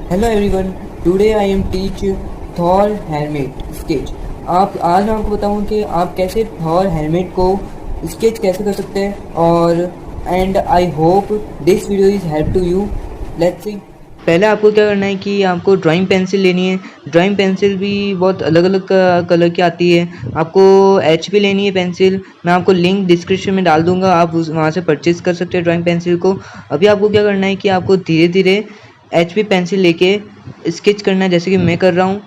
Hello everyone, today I am teach Thor helmet sketch. आज मैं आपको बताऊं कि आप कैसे थॉर हेलमेट को स्केच कैसे कर सकते हैं और and I hope this video is help to you. Let's see. पहले आपको क्या करना है कि आपको ड्राइंग पेंसिल लेनी है। ड्राइंग पेंसिल भी बहुत अलग अलग कलर की आती है। आपको HP लेनी है पेंसिल। मैं आपको लिंक डिस्क्रिप्शन में डाल दूंगा, आप वहाँ से परचेज़ कर सकते हैं ड्राइंग पेंसिल को। अभी आपको क्या करना है कि आपको धीरे धीरे HP पेंसिल लेके स्केच करना है, जैसे कि मैं कर रहा हूँ।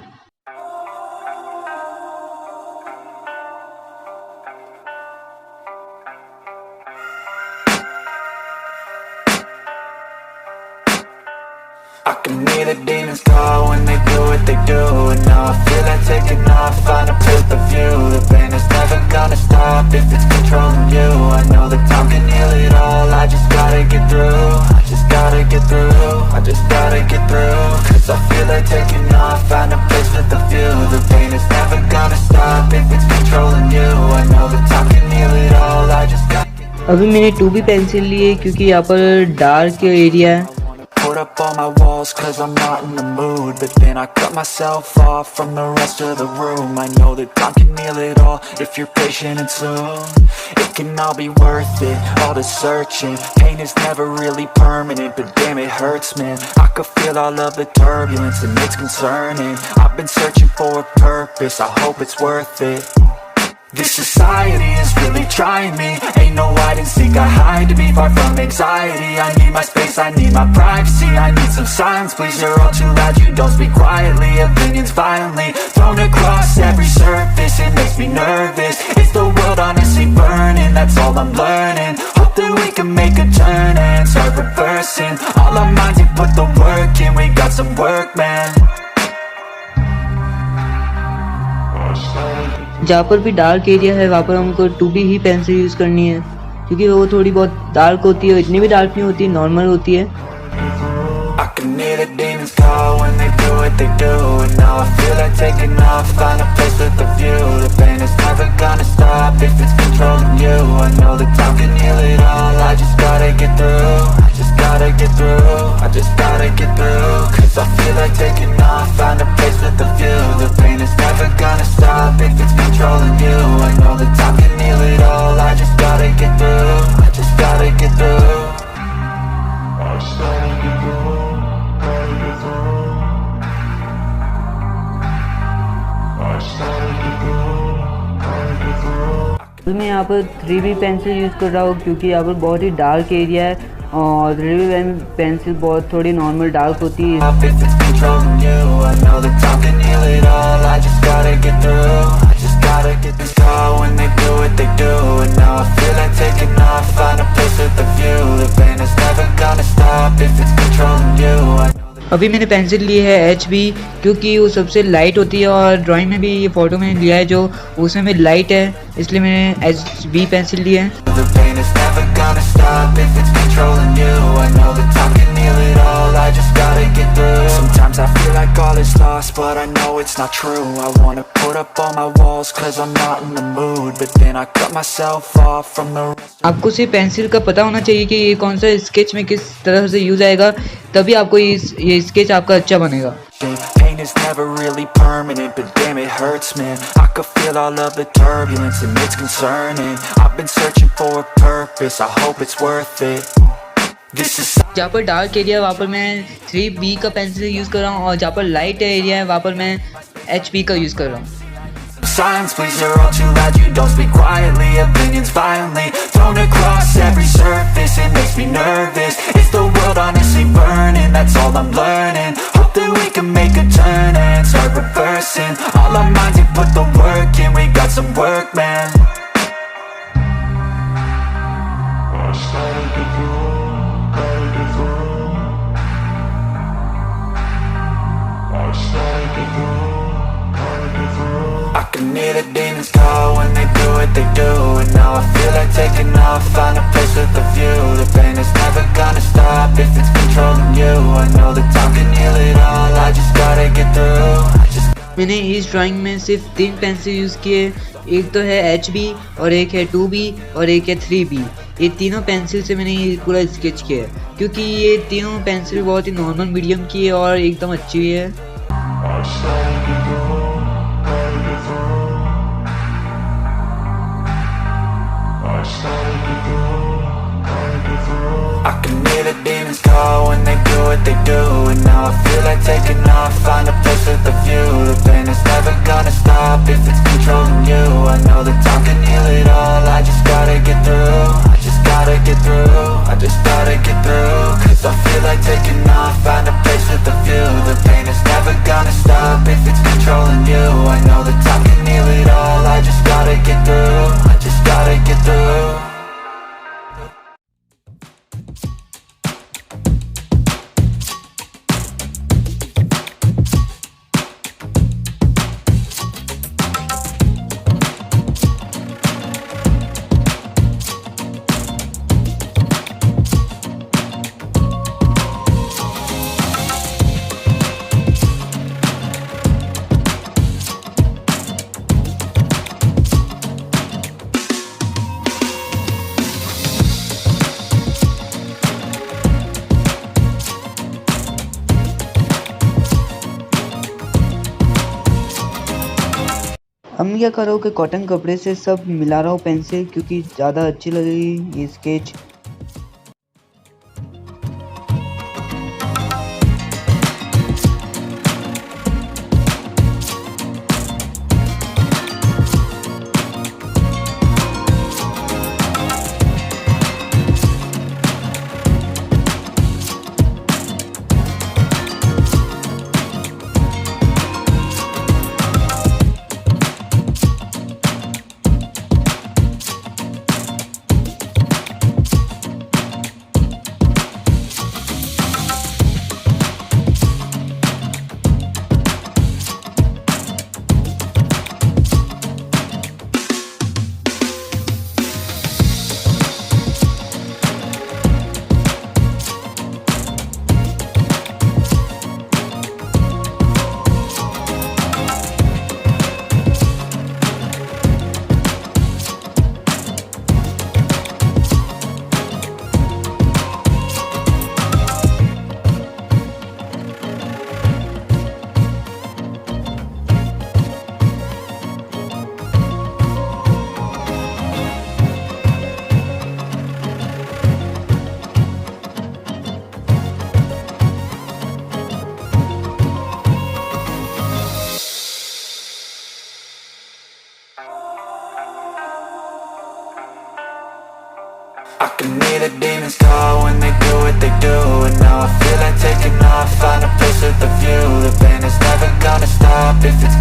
I can hear the demons call when they do what they do. And now I feel like taking off, find a place to view. The pain is never gonna stop if it's controlling you. I know that time can heal it all, I just gotta get through. I just gotta get through, I just gotta get through. Cause I feel like taking off, find a place with a view. The pain is never gonna stop if it's controlling you. I know that time can heal it all, I just gotta get through. अभी मैंने 2B pencil ली है क्योंकि यहाँ पर dark area है। Put up all my walls cause I'm not in the mood. But then I cut myself off from the rest of the room. I know that time can heal it all if you're patient and soon. It can all be worth it, all the searching. Pain is never really permanent, but damn it hurts, man. I could feel all of the turbulence and it's concerning. I've been searching for a purpose, I hope it's worth it. This society is really trying me. Ain't no hide and seek, I hide to be far from anxiety. I need my space, I need my privacy. I need some silence, please, you're all too loud. You don't speak quietly, opinions violently thrown across every surface. It makes me nervous. It's the world honestly burning, that's all I'm learning. Hope that we can make a turn and start reversing all our minds and put the work in. We got some work, man. जहाँ पर भी dark area है वहाँ पर हमको 2B ही pencil use करनी है, क्योंकि वो थोड़ी बहुत डार्क होती है, इतनी भी डार्क नहीं होती, नॉर्मल होती है। I can hear the demons call when they do what they do. And now I feel like taking off, find a place with a view. The pain is never gonna stop if it's controlling you. I know that time can heal it all, I just gotta get through. I just gotta get through, I just gotta get through. Cause I feel like taking off, find a place with a view. The pain is never gonna stop if it's controlling you. I know that time can heal it all, I just gotta get through. I just gotta get through. I just gotta get through. तो मैं यहाँ पर 3B pencil use कर रहा हूँ क्योंकि यहाँ पर बहुत ही डार्क एरिया है और 3B पेंसिल बहुत थोड़ी नॉर्मल डार्क होती है। अभी मैंने पेंसिल ली है HB क्योंकि वो सबसे लाइट होती है और ड्राइंग में भी ये फ़ोटो मैंने लिया है जो उसमें भी लाइट है, इसलिए मैंने HB पेंसिल ली है। Sometimes I feel like all is lost, but I know it's not true. I wanna put up all my walls cause I'm not in the mood. But then I cut myself off from the rest. आपको सिर्फ pencil का पता होना चाहिए कि ये कौन सा स्केच में किस तरह से यूज़ आएगा, तभी आपको ये स्केच आपका अच्छा बनेगा। Pain is never really permanent, but damn it hurts, man. I could feel all of the turbulence and it's concerning. I've been searching for a purpose, I hope it's worth it. जहाँ पर dark area है वहाँ पर मैं 3B का pencil use कर रहा हूँ और जहाँ पर लाइट एरिया है वहाँ पर मैं HP का यूज़ कर रहा हूँ। Silence, please, you're all too loud. You don't speak quietly, opinions violently thrown across every surface. It makes me nervous. It's the world honestly burning, that's all I'm learning. Hope that we can make a turn and start reversing all our minds and put the work in. We got some work, man. I just gotta get through, gotta get through. I just gotta get through. I can hear the demons call when they do what they do. And now I feel like taking off, find a place with a view. The pain is never gonna stop if it's controlling you. I know that time can heal it all, I just gotta get through. मैंने इस drawing में सिर्फ 3 pencil use किए, एक तो है HB और एक है 2B और एक है 3B। ये तीनों पेंसिल से मैंने ये पूरा स्केच किया है, क्योंकि ये तीनों पेंसिल बहुत ही नॉर्मल मीडियम की है और एकदम अच्छी भी है। I can hear the demons call when they do what they do. And now I feel like taking off, find a place with a view. The pain is never gonna stop if it's controlling you. I know that time can heal it all, I just gotta get through. I just gotta get through, I just gotta get through. Cause I feel like taking off, find a place with a view. The pain is never gonna stop if it's controlling you. I know that time can heal it all, I just gotta get through. I just gotta get through. अब मैं क्या कर रहा हूँ कि cotton कपड़े से सब मिला रहा हूँ पेंसिल, क्योंकि ज़्यादा अच्छी लगेगी ये sketch. I can hear the demons call when they do what they do. And now I feel like taking off, find a place with a view. The pain is never gonna stop if it's